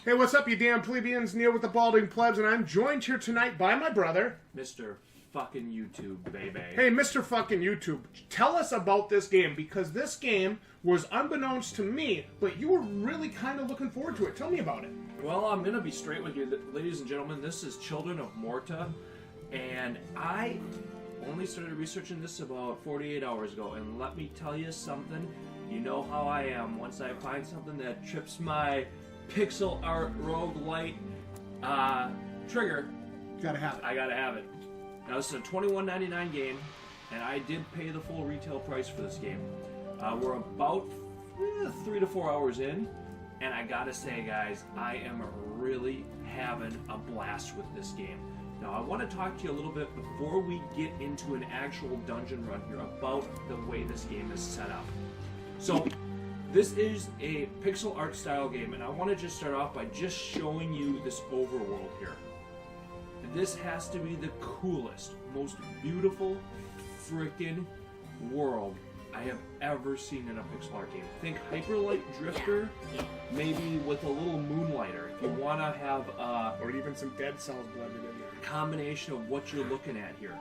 Hey, what's up, you damn plebeians? Neil with the Balding Plebs, and I'm joined here tonight by my brother, Mr. fucking YouTube, baby. Hey, Mr. fucking YouTube, tell us about this game, because this game was unbeknownst to me, but you were really kind of looking forward to it. Tell me about it. Well, I'm going to be straight with you, ladies and gentlemen. This is Children of Morta, and I only started researching this about 48 hours ago, and let me tell you something. You know how I am. Once I find something that trips my pixel art Rogue-Lite trigger, Gotta have it. I gotta have it. Now, this is a $21.99 game, and I did pay the full retail price for this game. We're about 3 to 4 hours in, and I gotta say, guys, I am really having a blast with this game. Now, I want to talk to you a little bit before we get into an actual dungeon run here about the way this game is set up. So, this is a pixel art style game, and I want to just start off by just showing you this overworld here. This has to be the coolest, most beautiful freaking world I have ever seen in a pixel art game. Think Hyperlight Drifter, maybe with a little moonlighter. If you want to have Or even some Dead Cells blended in there. combination of what you're looking at here.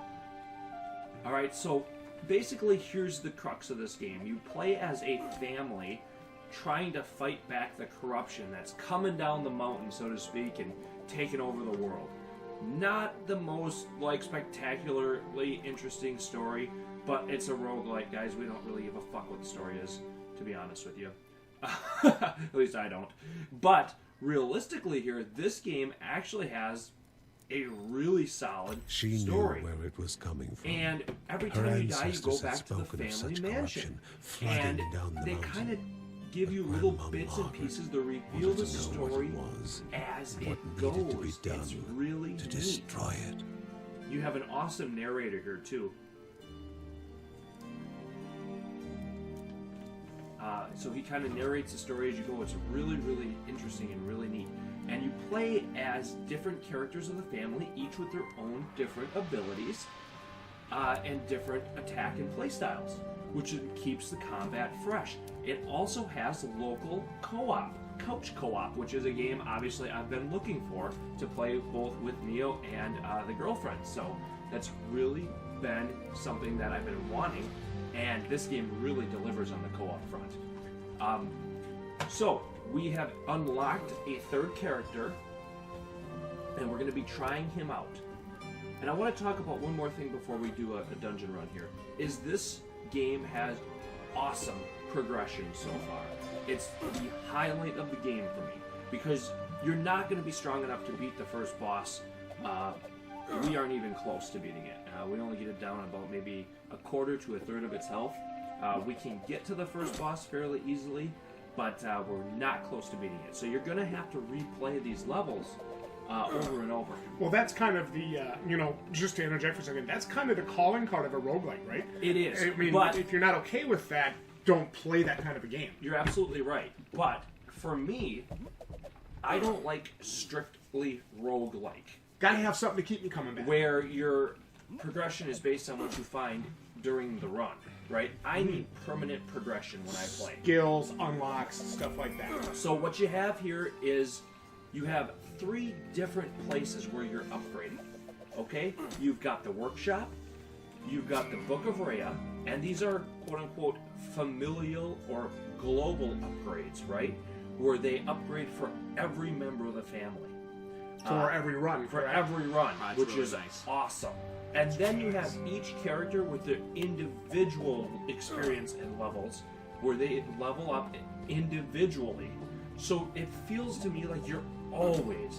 Alright, so basically here's the crux of this game. You play as a family trying to fight back the corruption that's coming down the mountain, so to speak, and taking over the world. Not the most, spectacularly interesting story, but it's a roguelite, guys. We don't really give a fuck what the story is, to be honest with you. At least I don't. But, realistically here, this game actually has a really solid story. Knew where it was coming from. And every time you die, you go back to the family mansion. And they kind of give you little bits and pieces to reveal the story as it goes. It's really to neat. destroy it. You have an awesome narrator here too. So he kind of narrates the story as you go. It's really, really interesting and really neat. And you play as different characters of the family, each with their own different abilities and different attack and play styles, which keeps the combat fresh. It also has local co-op, couch co-op, which is a game obviously I've been looking for to play both with Neo and the girlfriend. So that's really been something that I've been wanting, and this game really delivers on the co-op front. So we have unlocked a third character, and we're going to be trying him out. And I want to talk about one more thing before we do a dungeon run here. Is this game has awesome progression so far. It's the highlight of the game for me, because you're not going to be strong enough to beat the first boss. We aren't even close to beating it. We only get it down about maybe a quarter to a third of its health. We can get to the first boss fairly easily, but we're not close to beating it. So you're going to have to replay these levels over and over. Well, that's kind of the, just to interject for a second, that's kind of the calling card of a roguelike, right? It is. I mean, but if you're not okay with that, don't play that kind of a game. You're absolutely right. But for me, I don't like strictly roguelike. Gotta have something to keep me coming back. Where your progression is based on what you find during the run, right? I need permanent progression when I play. Skills, unlocks, stuff like that. So what you have here is you have 3 different places where you're upgrading, okay? You've got the workshop, you've got the Book of Rhea, and these are quote-unquote familial or global upgrades, right? Where they upgrade for every member of the family. For every run, For correct? every run, which really is nice. awesome. And then you have each character with their individual experience and levels, where they level up individually. So it feels to me like you're always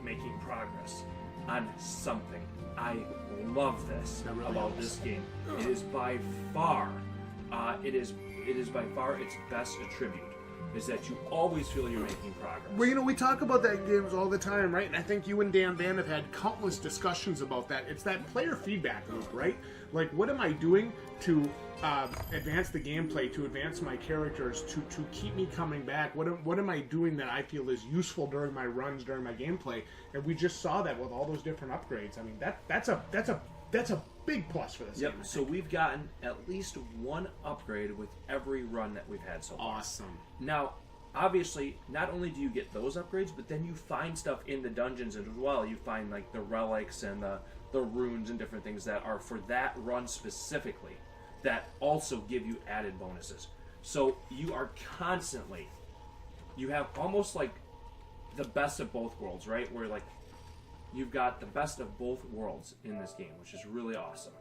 making progress on something. I love this about this game. It is by far, it is by far its best attribute, is that you always feel you're making progress. Well, we talk about that in games all the time, right? And I think you and Dan Van have had countless discussions about that. It's that player feedback loop, right? Like, what am I doing to advance the gameplay, to advance my characters, to keep me coming back? What am I doing that I feel is useful during my runs, during my gameplay? And we just saw that with all those different upgrades. I mean, that's a big plus for this game. Yep, so we've gotten at least one upgrade with every run that we've had so far. Awesome. Now, obviously, not only do you get those upgrades, but then you find stuff in the dungeons as well. You find like the relics and the runes and different things that are for that run specifically that also give you added bonuses. So you are constantly, you have almost like the best of both worlds, right? Where like you've got the best of both worlds in this game, which is really awesome.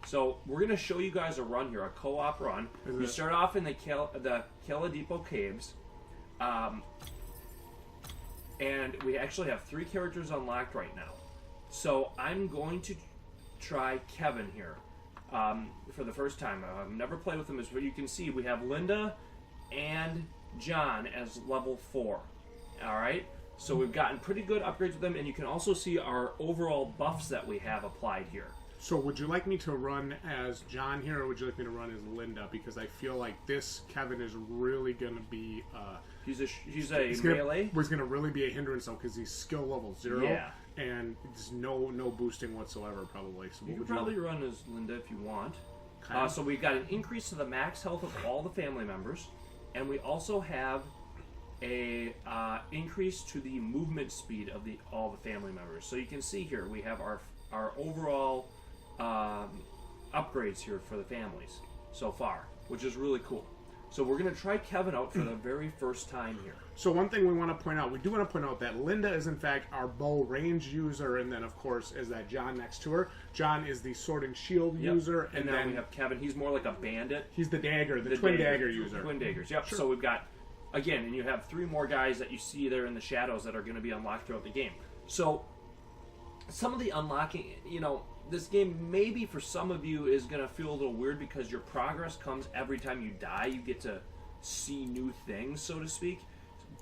So we're going to show you guys a run here, a co-op run. We start off in the Caeldippo caves. And we actually have 3 characters unlocked right now. So I'm going to try Kevin here for the first time. I've never played with him. As you can see, we have Linda and John as level 4. Alright? So we've gotten pretty good upgrades with them, and you can also see our overall buffs that we have applied here. So would you like me to run as John here, or would you like me to run as Linda? Because I feel like this Kevin is really going to be... He's a melee? He's going to really be a hindrance, though, because he's skill level 0. Yeah. And there's no boosting whatsoever, probably. So you can probably run as Linda if you want. Okay. So we've got an increase to the max health of all the family members. And we also have a increase to the movement speed of all the family members. So you can see here, we have our overall... upgrades here for the families so far, which is really cool. So we're going to try Kevin out for the very first time here. So one thing we want to point out, we do want to point out that Linda is in fact our bow range user, and then of course is that John next to her. John is the sword and shield user, and then we have Kevin. He's more like a bandit. He's the dagger, the twin dagger user. Twin daggers, yep. Sure. So we've got, again, and you have 3 more guys that you see there in the shadows that are going to be unlocked throughout the game. So some of the unlocking, this game maybe for some of you is going to feel a little weird because your progress comes every time you die. You get to see new things, so to speak.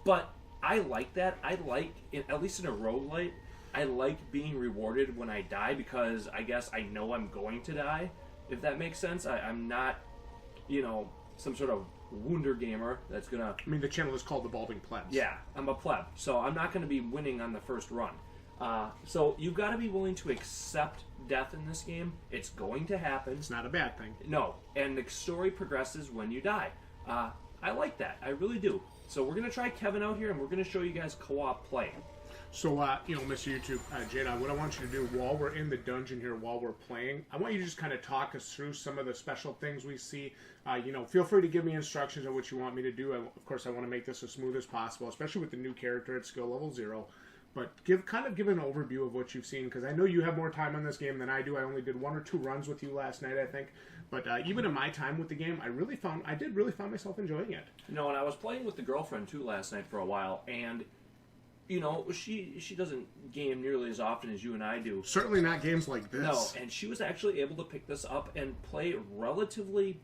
But I like that. I like, at least in a Rogue-Lite, I like being rewarded when I die because I guess I know I'm going to die, if that makes sense. I'm not, some sort of Wunder gamer that's going to... I mean, the channel is called Evolving Plebs. Yeah, I'm a pleb, so I'm not going to be winning on the first run. So you've got to be willing to accept death in this game. It's going to happen. It's not a bad thing. No, and the story progresses when you die. I like that. I really do. So we're going to try Kevin out here, and we're going to show you guys co-op play. So, Mr. YouTube, Jdog, what I want you to do while we're in the dungeon here, while we're playing, I want you to just kind of talk us through some of the special things we see. Feel free to give me instructions on what you want me to do. Of course, I want to make this as smooth as possible, especially with the new character at skill level 0. But give an overview of what you've seen, because I know you have more time on this game than I do. I only did 1 or 2 runs with you last night, I think. But even in my time with the game, I did really find myself enjoying it. And I was playing with the girlfriend too last night for a while, and she doesn't game nearly as often as you and I do. Certainly not games like this. No, and she was actually able to pick this up and play relatively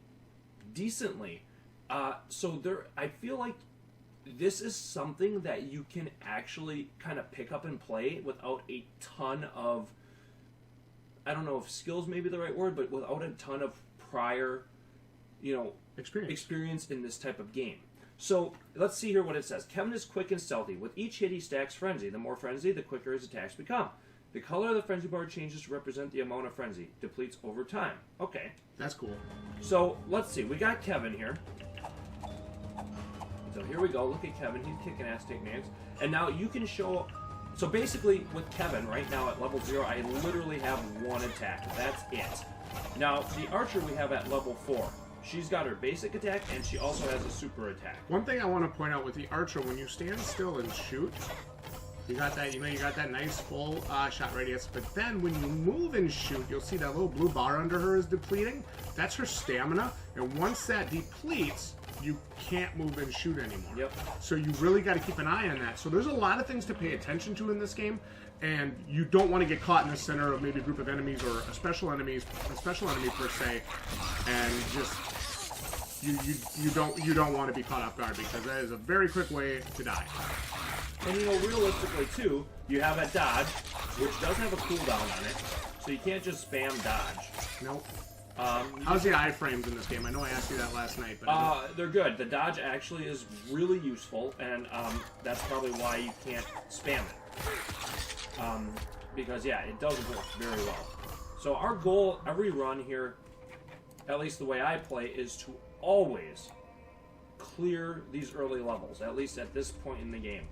decently. So I feel like this is something that you can actually kind of pick up and play without a ton of, I don't know if skills may be the right word, but without a ton of prior, experience in this type of game. So let's see here what it says. Kevin is quick and stealthy. With each hit, he stacks frenzy. The more frenzy, the quicker his attacks become. The color of the frenzy bar changes to represent the amount of frenzy. Depletes over time. Okay. That's cool. So let's see. We got Kevin here. So here we go. Look at Kevin. He's kicking ass, taking names. And now you can show... So basically, with Kevin, right now at level 0, I literally have 1 attack. That's it. Now, the archer we have at level 4. She's got her basic attack, and she also has a super attack. One thing I want to point out with the archer, when you stand still and shoot, you got that, you got that nice full shot radius. But then when you move and shoot, you'll see that little blue bar under her is depleting. That's her stamina, and once that depletes, you can't move and shoot anymore. Yep. So you really got to keep an eye on that. So there's a lot of things to pay attention to in this game, and you don't want to get caught in the center of maybe a group of enemies or a special enemy per se, and just you don't want to be caught off guard, because that is a very quick way to die. And realistically too, you have a dodge, which doesn't have a cooldown on it, so you can't just spam dodge. Nope. How's the iframes in this game? I know I asked you that last night, but they're good. The dodge actually is really useful, and that's probably why you can't spam it. Because yeah, it does work very well. So our goal every run here, at least the way I play, is to always clear these early levels, at least at this point in the game.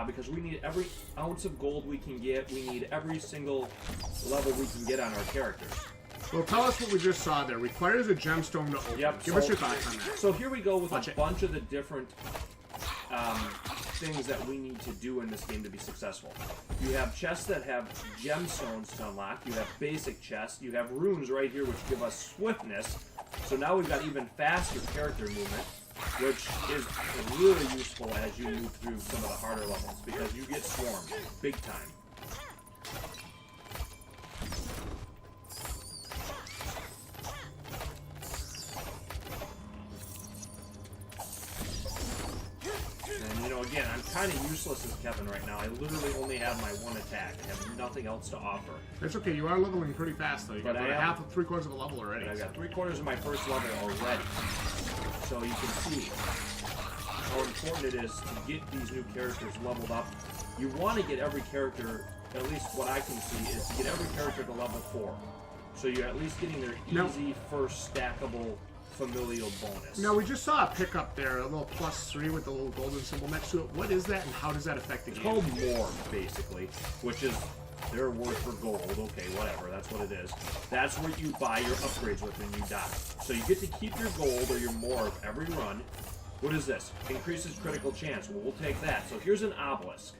Because we need every ounce of gold we can get. We need every single level we can get on our characters. Well, tell us what we just saw there. Requires a gemstone to open. Yep, Give us your thoughts on that. So here we go with a bunch of the different things that we need to do in this game to be successful. You have chests that have gemstones to unlock. You have basic chests. You have runes right here which give us swiftness. So now we've got even faster character movement, which is really useful as you move through some of the harder levels, because you get swarmed big time. And, you know, again, I'm kind of useless as Kevin right now. I literally only have my one attack. I have nothing else to offer. That's okay. You are leveling pretty fast, though. You got about three-quarters of a level already. I've got 3/4 of my first level already. So you can see how important it is to get these new characters leveled up. You want to get every character, at least what I can see, is to get every character to level 4. So you're at least getting their easy first stackable familial bonus. Now, we just saw a pickup there, a little +3 with the little golden symbol next to it. What is that, and how does that affect the game? It's called Morb, basically, which is their word for gold. Okay, whatever, that's what it is. That's where you buy your upgrades with when you die. So you get to keep your gold or your Morb every run. What is this? Increases critical chance. Well, we'll take that. So here's an obelisk.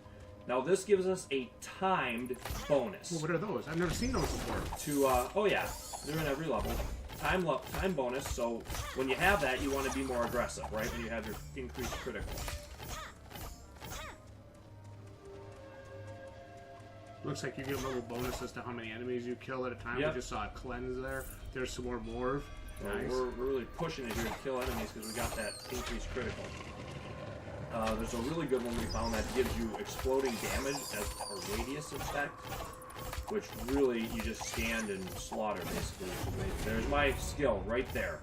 Now this gives us a timed bonus. Well, what are those? I've never seen those before. To, oh yeah, they're in every level. Time bonus, so when you have that, you want to be more aggressive, right? When you have your increased critical. Looks like you get a little bonus as to how many enemies you kill at a time. Yep. We just saw a cleanse there. There's some more Morv. Nice. We're really pushing it here to kill enemies because we got that increased critical. There's a really good one we found that gives you exploding damage as a radius effect, which really you just stand and slaughter, basically. There's my skill right there.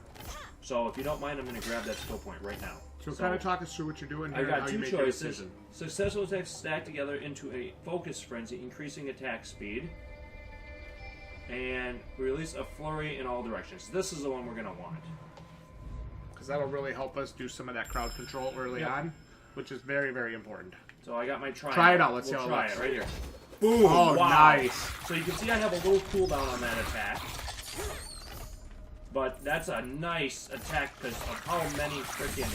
So if you don't mind, I'm going to grab that skill point right now. So kind of talk us through what you're doing here. I got two choices. Successful attacks stack together into a focus frenzy, increasing attack speed. And release a flurry in all directions. This is the one we're going to want. Because that'll really help us do some of that crowd control early on, which is very, very important. So I got my triangle. Try it out. Let's see how it looks. Try it right here. Boom! Oh, wow. Nice. So you can see I have a little cooldown on that attack. But that's a nice attack because of how many freaking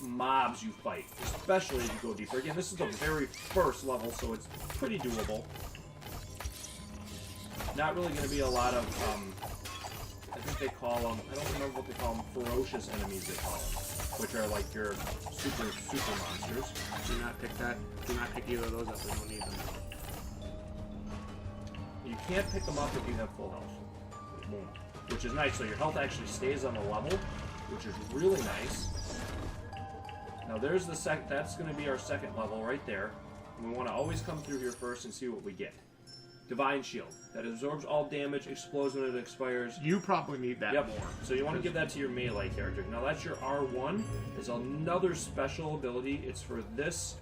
mobs you fight, especially as you go deeper. Again, this is the very first level, so it's pretty doable. Not really going to be a lot of, I think they call them, I don't remember what they call them, ferocious enemies they call them, which are like your super monsters. Do not pick that. Do not pick either of those up. We don't need them. You can't pick them up if you have full health. Boom. Which is nice, so your health actually stays on the level, which is really nice. Now there's the that's going to be our second level right there. We want to always come through here first and see what we get. Divine Shield. That absorbs all damage, explodes when it expires. You probably need that more. So you want to give that to your melee character. Now that's your R1. It's another special ability. It's for this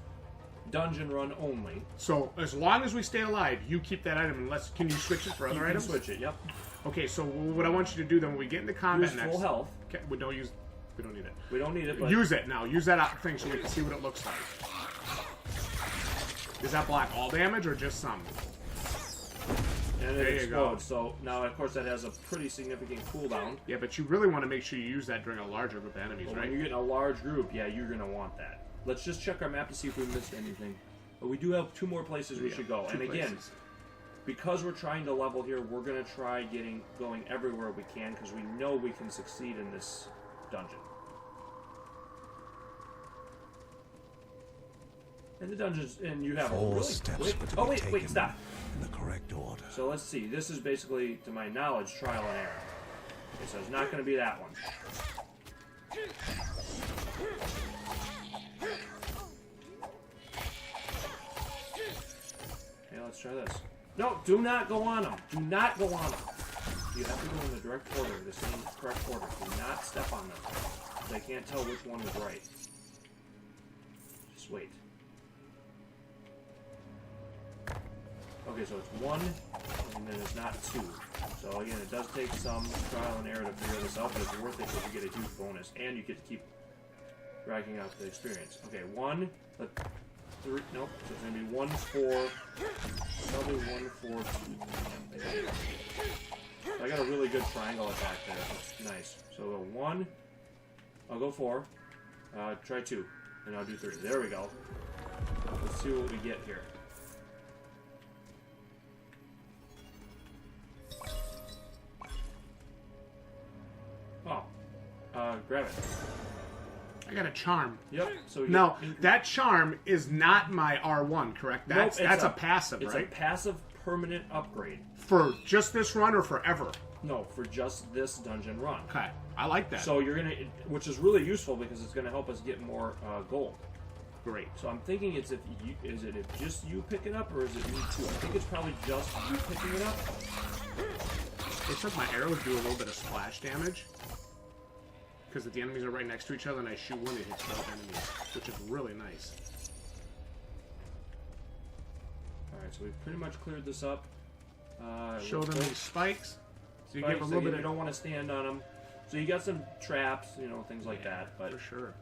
dungeon run only. So as long as we stay alive, you keep that item unless... Can you switch it for other items? You can switch it, yep. Okay, so what I want you to do then when we get into combat Use next... full health. Okay, we don't need it. We don't need it, but... Use it now. Use that thing so we can see what it looks like. Does that block all damage or just some? And it explodes. So now, of course, that has a pretty significant cooldown. Yeah, but you really want to make sure you use that during a larger group of enemies, right? When you're getting a large group, yeah, you're going to want that. Let's just check our map to see if we missed anything. But we do have 2 more places we should go. And again, because we're trying to level here, we're going to try going everywhere we can because we know we can succeed in this dungeon. And the dungeons, and you have Four a really steps quick... were to Oh, be wait, taken stop. in the correct order. So let's see. This is basically, to my knowledge, trial and error. Okay, so it's not going to be that one. Okay, let's try this. No, do not go on them. Do not go on them. You have to go in the direct order, the same correct order. Do not step on them. They can't tell which one is right. Just wait. Okay, so it's 1, and then it's not 2. So again, it does take some trial and error to figure this out, but it's worth it because you get a huge bonus, and you get to keep racking out the experience. Okay, 1, 3, nope, so it's going to be 1, 4, probably 1, 4, 2. I got a really good triangle attack there. That's nice. So I'll go 1, I'll go 4, try 2, and I'll do 3. There we go. Let's see what we get here. Oh, grab it. I got a charm. Yep. So now that charm is not my R1, correct? That's nope, that's a passive, it's right? It's a passive permanent upgrade. For just this run or forever? No, for just this dungeon run. Okay, I like that. So you're gonna, which is really useful because it's gonna help us get more gold. Great. So I'm thinking it's if just you pick it up or is it me too? I think it's probably just you picking it up. Looks like my arrows do a little bit of splash damage. Because the enemies are right next to each other and I shoot one, it hits both enemies. Which is really nice. Alright, so we've pretty much cleared this up. Show them these spikes. So you spikes, give a little bit of... You don't want to stand on them. So you got some traps, you know, things like that. But for sure.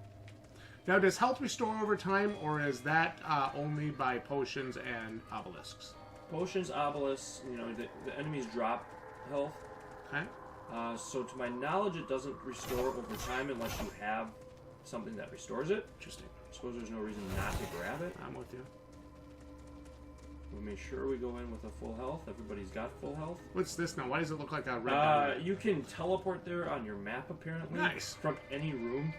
Now, does health restore over time, or is that only by potions and obelisks? Potions, obelisks, you know, the enemies drop health. Okay. So to my knowledge, it doesn't restore over time unless you have something that restores it. Interesting. I suppose there's no reason not to grab it. I'm with you. We'll make sure we go in with a full health. Everybody's got full health. What's this now? Why does it look like a red dot? You can teleport there on your map, apparently. Nice. From any room.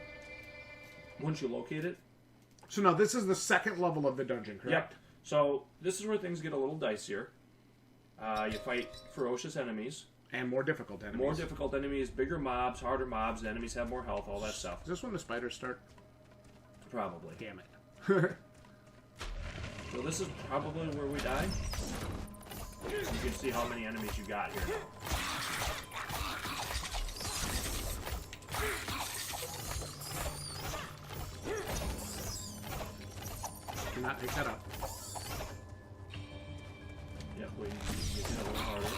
Once you locate it. So now this is the second level of the dungeon, correct? Yep. So this is where things get a little dicier. You fight ferocious enemies. And more difficult enemies. More difficult enemies, bigger mobs, harder mobs, the enemies have more health, all that stuff. Is this when the spiders start? Probably. Damn it. So this is probably where we die. You can see how many enemies you got here now. Do not pick that up. Yep, we get it a little harder.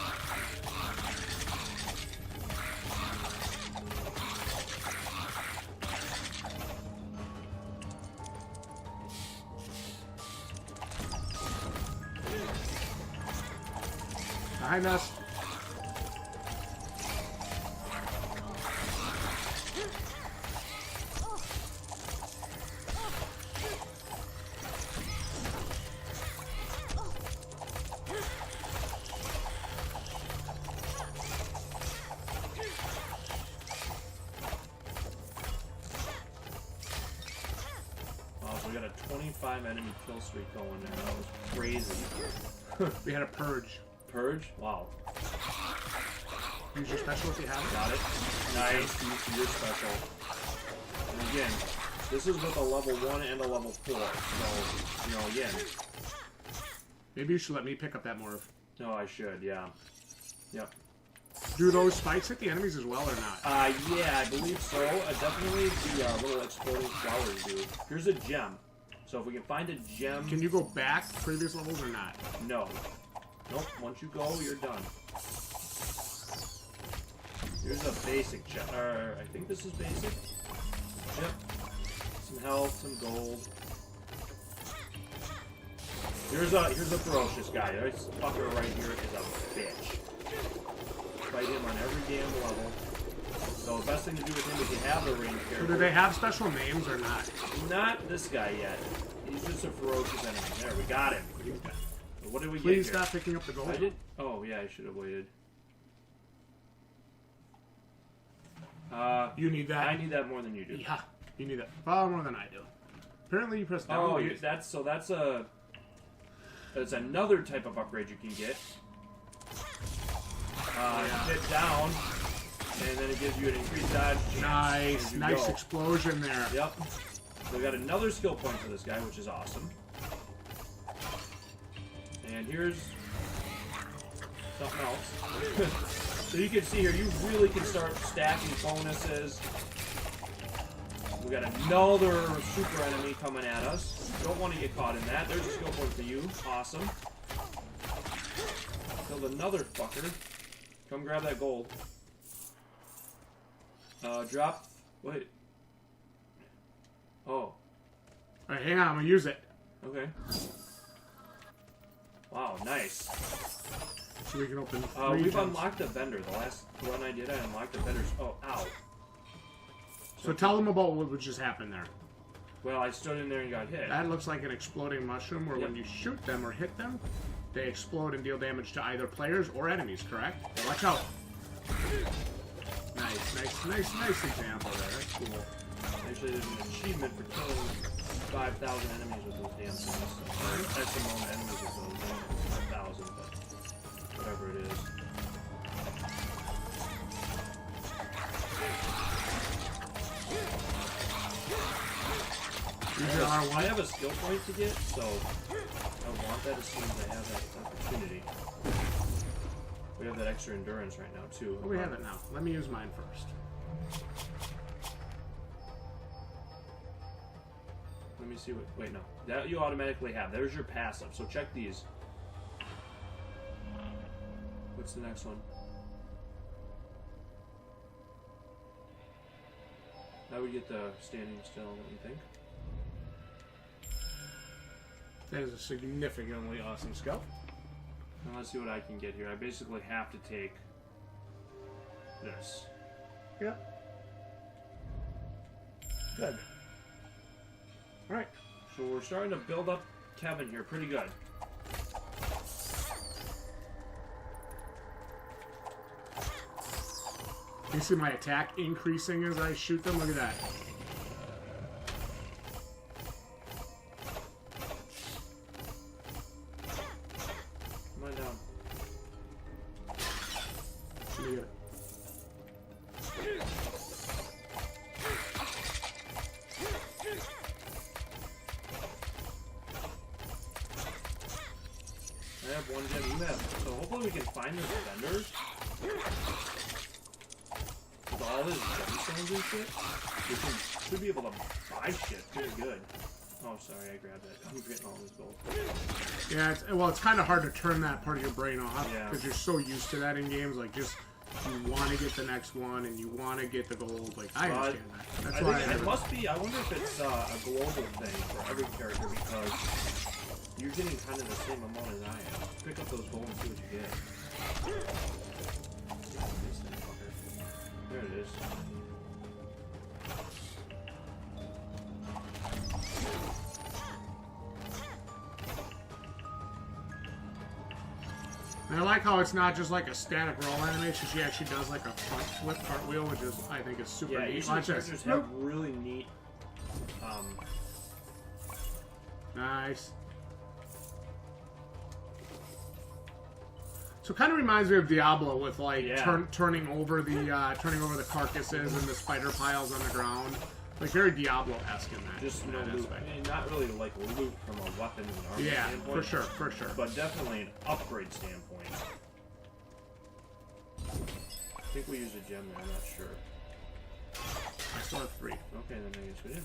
Behind us. So we got a 25 enemy kill streak going there. That was crazy. We had a purge. Purge? Wow. Use your special if you have it. Got it. Nice. Use your special. And again, this is with a level 1 and a level 4. So, you know, again. Maybe you should let me pick up that morph. No, I should, yeah. Yep. Do those spikes hit the enemies as well or not? Yeah, I believe so. Definitely the little exploding flowers do. Here's a gem. So if we can find a gem... Can you go back previous levels or not? No. Nope, once you go, you're done. Here's a basic gem. I think this is basic. Yep. Some health, some gold. Here's a ferocious guy. This fucker right here is a bitch. Fight him on every damn level. So the best thing to do with him is you have the range character. So do they have special names or not? Not this guy yet. He's just a ferocious enemy. There, we got him. What did we get Please here? stop picking up the gold. I did. Oh yeah, I should have waited. You need that? I need that more than you do. Yeah, you need that far more than I do. Apparently you press down. Oh, that's another type of upgrade you can get. Hit down, and then it gives you an increased dodge chance. Nice explosion there. Yep. So we got another skill point for this guy, which is awesome. And here's something else. So you can see here, you really can start stacking bonuses. We got another super enemy coming at us. Don't want to get caught in that. There's a skill point for you. Awesome. Killed another fucker. Come grab that gold. Drop. Wait. Oh. Alright, hang on, I'm gonna use it. Okay. Wow, nice. So we can open we've gems. unlocked a vendor. The last run I did, I unlocked the vendors. Oh, ow. So tell them about what just happened there. Well, I stood in there and got hit. That looks like an exploding mushroom where when you shoot them or hit them, they explode and deal damage to either players or enemies, correct? Well, watch out. Nice example there. That's cool. Actually, there's an achievement for killing 5,000 enemies with those damn things. That's the moment enemies with those. 5,000, but whatever it is. I have a skill point to get, so I want that as soon as I have that opportunity. We have that extra endurance right now, too. Oh, we have it now. Let me use mine first. Let me see what... Wait, no. That you automatically have. There's your passive, so check these. What's the next one? How we get the standing still, don't you think? That is a significantly awesome skill. Now let's see what I can get here. I basically have to take this. Yep. Good. Alright. So we're starting to build up Kevin here pretty good. You see my attack increasing as I shoot them? Look at that. Come on down. Look at it. I have one gem you have. So hopefully we can find those vendors. With all this gemstones and shit, we should be able to buy shit pretty good. Oh, sorry, I grabbed that. I'm getting all this gold. Yeah, it's kind of hard to turn that part of your brain off Yeah. because you're so used to that in games. Like, just you want to get the next one and you want to get the gold. Like, I understand that. That's why it must be. I wonder if it's a global thing for every character because you're getting kind of the same amount as I am. Pick up those gold and see what you get. This thing, fucker. There it is. And I like how it's not just like a static roll animation. She actually does like a front flip cartwheel, which is, I think, is super Yeah, neat. usually Watch this. characters have really neat. Nice. So it kind of reminds me of Diablo with like turning over the carcasses and the spider piles on the ground. Like very Diablo-esque in that. Just no loot. I mean, not really like loot from a weapons and armor standpoint. for sure. But definitely an upgrade standpoint. I think we used a gem there, I'm not sure. I still have 3. Okay, then I guess we did.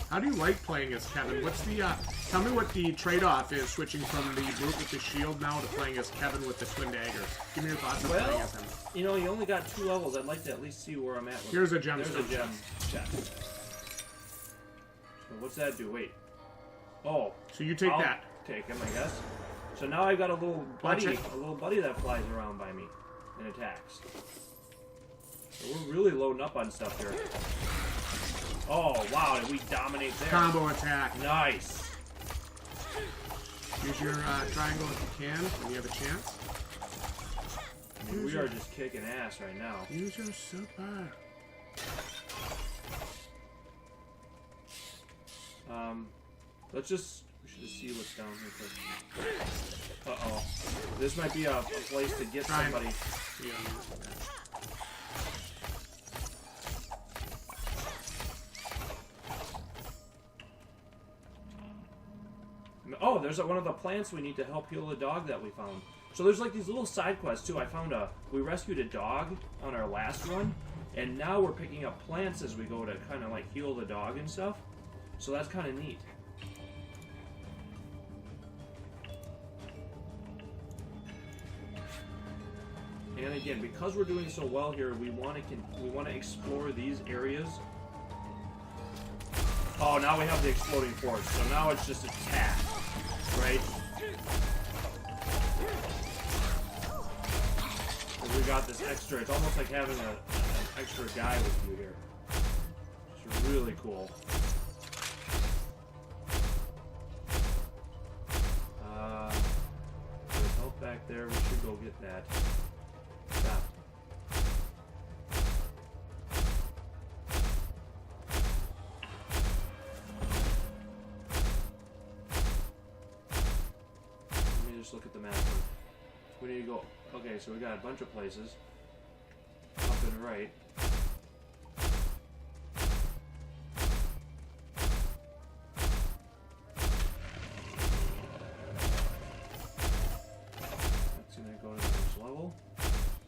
How do you like playing as Kevin? What's the, tell me what the trade-off is switching from the brute with the shield now to playing as Kevin with the twin daggers. Give me your thoughts on playing as him. You know, you only got 2 levels. I'd like to at least see where I'm at with Here's a gem. There's a gem chest. So what's that do? Wait. Oh. So you take that. Take him, I guess. So now I've got a little buddy that flies around by me and attacks. So we're really loading up on stuff here. Oh, wow, did we dominate there? Combo attack. Nice. Use your triangle if you can, when you have a chance. I mean, we are just kicking ass right now. Use your super. We should just see what's down here quick. Uh-oh. This might be a place to get somebody. Yeah. Oh, there's one of the plants we need to help heal the dog that we found. So there's like these little side quests too. We rescued a dog on our last run, and now we're picking up plants as we go to kind of like heal the dog and stuff. So that's kind of neat. And again, because we're doing so well here, we want to explore these areas. Oh, now we have the exploding force, so now it's just attack, right? So we got this extra. It's almost like having an extra guy with you here. It's really cool. There's help back there. We should go get that. Stop. Let me just look at the map. We need to go. Okay, so we got a bunch of places. Up and right.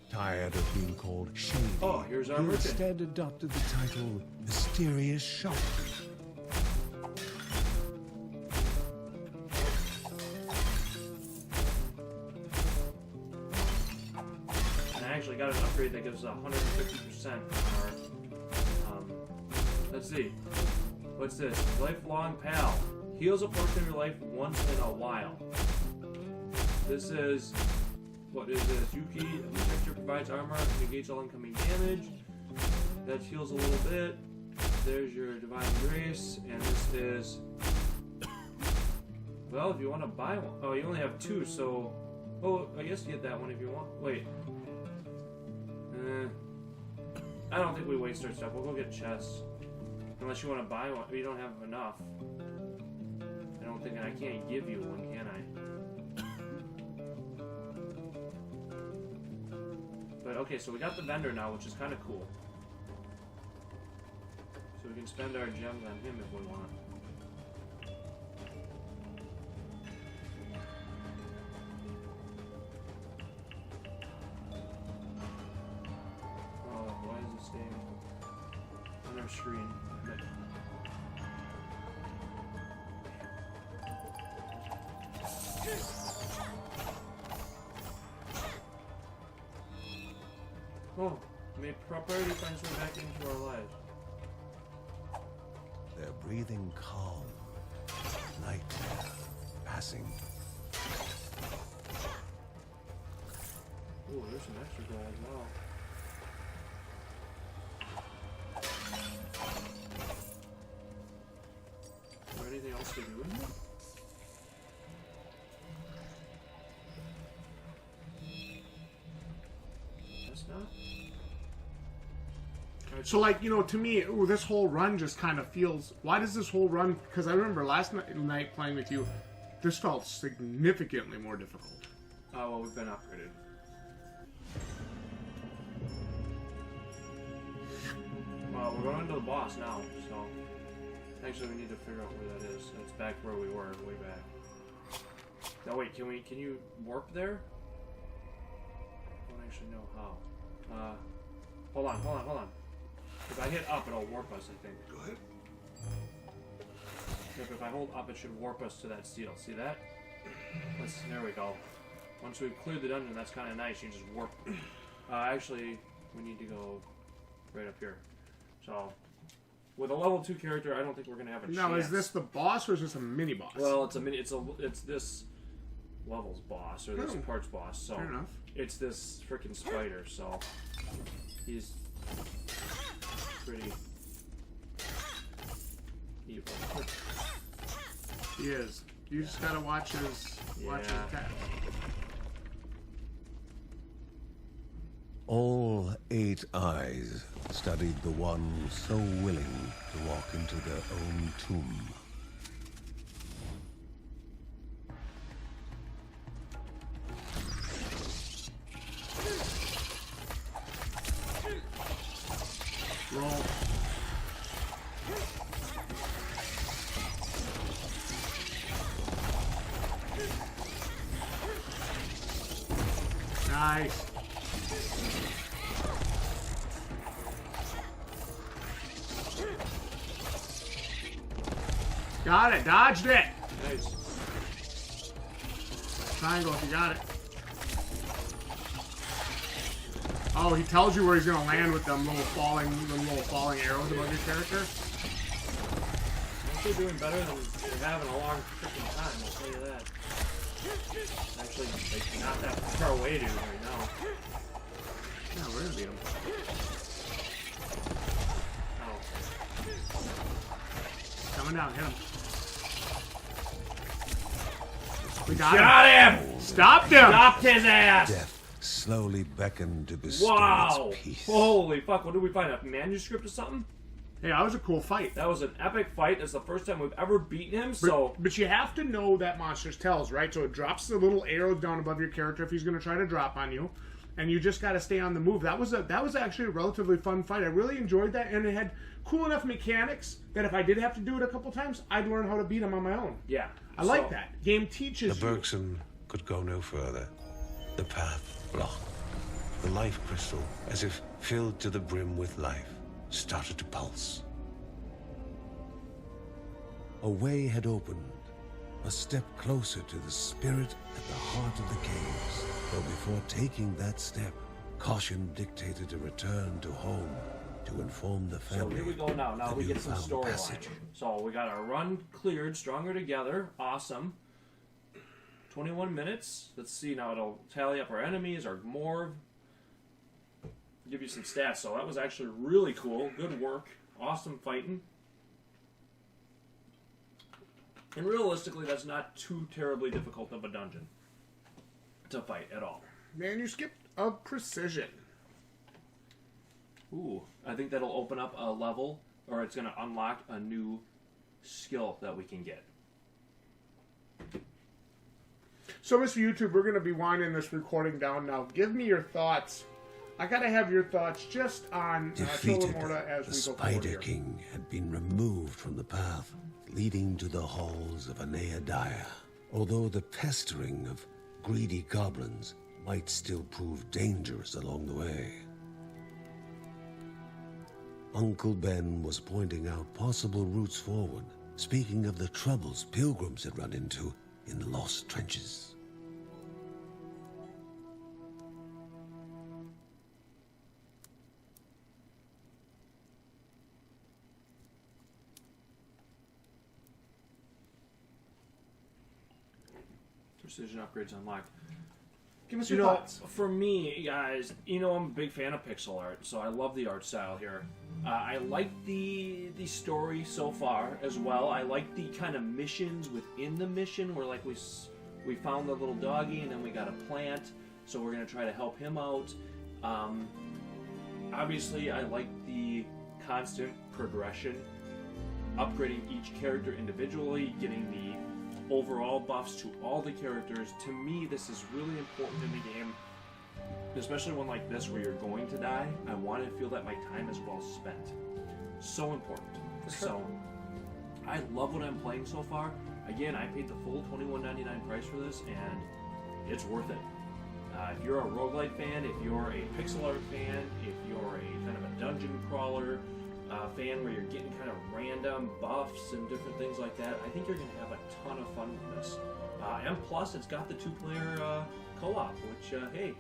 Tired of being called shady, oh, here's our he merchant. instead adopted the title Mysterious Shock. And I actually got an upgrade that gives 150% on our, let's see. What's this? Lifelong Pal. Heals a portion of your life once in a while. This is... What is this? Yuki, the texture provides armor, negates all incoming damage. That heals a little bit. There's your Divine Grace, and this is... Well, if you want to buy one... Oh, you only have 2, so... Oh, I guess you get that one if you want. Wait. I don't think we waste our stuff. We'll go get chests. Unless you want to buy one. You don't have enough. I don't think I can't give you one, can I? But okay, so we got the vendor now, which is kind of cool. So we can spend our gems on him if we want. Oh, why is it staying on our screen? Oh, may property find its way back into our lives. They're breathing calm. Night passing. Ooh, there's some extra gold as well. Is there anything else to do in here? That's not. So, like, you know, to me, ooh, this whole run just kind of feels... Why does this whole run... Because I remember last night playing with you, this felt significantly more difficult. Oh, well, we've been upgraded. Well, we're going to the boss now, so... Actually, we need to figure out where that is. It's back where we were, way back. Now, wait, can you warp there? I don't actually know how. Hold on. If I hit up, it'll warp us, I think. Go ahead. If I hold up, it should warp us to that seal. See that? There we go. Once we've cleared the dungeon, that's kind of nice. You just warp. Actually, we need to go right up here. So, with a level 2 character, I don't think we're gonna have a chance. Now, is this the boss or is this a mini boss? Well, it's a mini. It's this level's boss or this part's boss. So fair enough. It's this freaking spider. So he's pretty evil. He is. You just gotta watch his cat. All 8 eyes studied the one so willing to walk into their own tomb. Roll. Nice. Got it. Dodged it. Nice. Triangle if you got it. Oh, he tells you where he's gonna land with them little falling arrows above your character. Actually doing better than you have in a long freaking time, I'll tell you that. Actually, like, not that far away, dude, right now. Yeah, we're gonna beat him. Oh. Coming down, hit him. We got him! Stopped him! Stopped his ass! Death slowly beckoned to bestow Wow! its peace. Holy fuck, what did we find? A manuscript or something? Hey, that was a cool fight. That was an epic fight. It's the first time we've ever beaten him, so... But you have to know that monster's tells, right? So it drops the little arrows down above your character if he's going to try to drop on you. And you just got to stay on the move. That was actually a relatively fun fight. I really enjoyed that, and it had cool enough mechanics that if I did have to do it a couple times, I'd learn how to beat him on my own. Yeah. I like that. Game teaches The Bergson could go no further. The path blocked. The life crystal, as if filled to the brim with life, started to pulse. A way had opened, a step closer to the spirit at the heart of the caves. Though before taking that step, caution dictated a return to home to inform the family. So here we go now. Now we get some newfound storyline. passage. So we got our run cleared, stronger together. Awesome. 21 minutes. Let's see now. It'll tally up our enemies, our morve. Give you some stats. So that was actually really cool. Good work. Awesome fighting. And realistically, that's not too terribly difficult of a dungeon to fight at all. Manuscript of Precision. Ooh, I think that'll open up a level, or it's going to unlock a new skill that we can get. So, Mr. YouTube, we're going to be winding this recording down now. Give me your thoughts. I got to have your thoughts just on Children Defeated, of Morta as the we go forward Spider here. King had been removed from the path leading to the halls of Aneadaya. Although the pestering of greedy goblins might still prove dangerous along the way. Uncle Ben was pointing out possible routes forward, speaking of the troubles pilgrims had run into in the lost trenches. Precision upgrades unlocked. Give us You your know, thoughts. for me, guys, you know I'm a big fan of pixel art, so I love the art style here. I like the story so far as well. I like the kind of missions within the mission where, like, we found the little doggy and then we got a plant, so we're gonna try to help him out. Obviously, I like the constant progression, upgrading each character individually, getting the overall buffs to all the characters. To me, this is really important in the game, especially one like this where you're going to die. I want to feel that my time is well spent. So important. For sure. So I love what I'm playing so far. Again, I paid the full $21.99 price for this, and it's worth it. If you're a Rogue-Lite fan, if you're a pixel art fan, if you're a kind of a dungeon crawler fan where you're getting kind of random buffs and different things like that, I think you're going to have a ton of fun with this. And plus, it's got the two-player co-op, which, hey,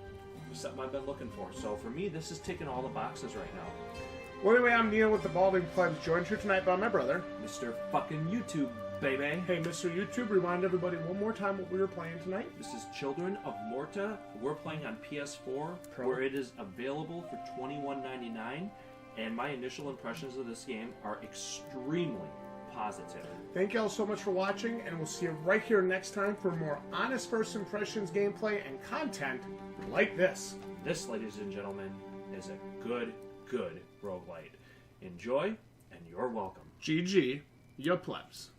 is something I've been looking for. So for me, this is ticking all the boxes right now. Well, anyway, I'm Neil with the Balding Plebs, joined here tonight by my brother. Mr. fucking YouTube, baby. Hey, Mr. YouTube, remind everybody one more time what we were playing tonight. This is Children of Morta. We're playing on PS4, Pro. where it is available for $21.99. And my initial impressions of this game are extremely positive. Thank you all so much for watching, and we'll see you right here next time for more honest first impressions gameplay and content like this. This, ladies and gentlemen, is a good roguelite. Enjoy, and you're welcome. GG, ya plebs.